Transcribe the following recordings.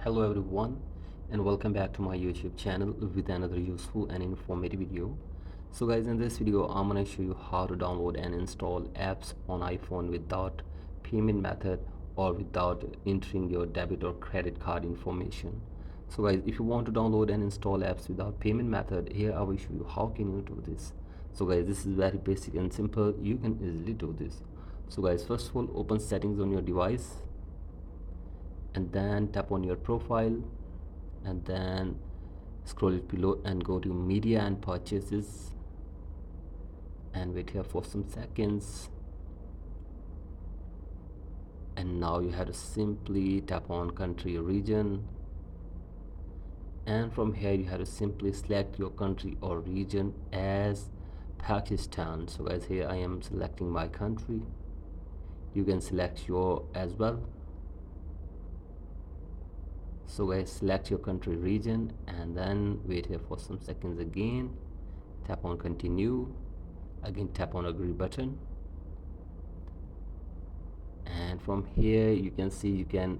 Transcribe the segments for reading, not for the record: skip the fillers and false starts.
Hello everyone, and welcome back to my YouTube channel with another useful and informative video. So guys, in this video I'm going to show you how to download and install apps on iPhone without payment method or without entering your debit or credit card information. So guys, if you want to download and install apps without payment method, here I will show you how can you do this. So guys, this is very basic and simple. You can easily do this. So guys, first of all, open settings on your device and then tap on your profile and then scroll it below and go to media and purchases and wait here for some seconds. And now you have to simply tap on country or region, and from here you have to simply select your country or region as Pakistan. So guys, here I am selecting my country. You can select your as well. So guys, select your country region and then wait here for some seconds again. Tap on continue, again tap on agree button, and from here you can see you can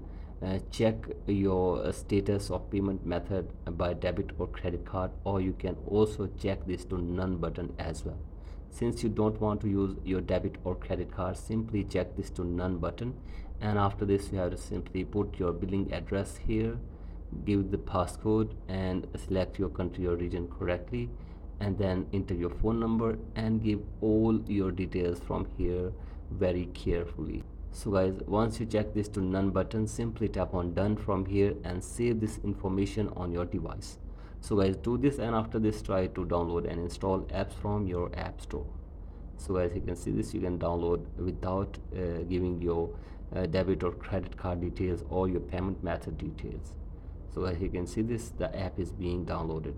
check your status of payment method by debit or credit card, or you can also check this to none button as well. Since you don't want to use your debit or credit card, simply check this to none button, and after this you have to simply put your billing address here, give the passcode and select your country or region correctly, and then enter your phone number and give all your details from here very carefully. So guys, once you check this to none button, simply tap on done from here and save this information on your device. So guys, do this, and after this try to download and install apps from your app store. So as you can see this, you can download without giving your debit or credit card details or your payment method details. So as you can see this, the app is being downloaded.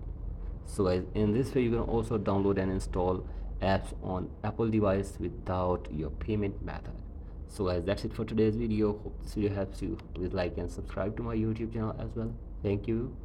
So guys, in this way you can also download and install apps on Apple device without your payment method. So guys, that's it for today's video. Hope this video helps you. Please like and subscribe to my YouTube channel as well. Thank you.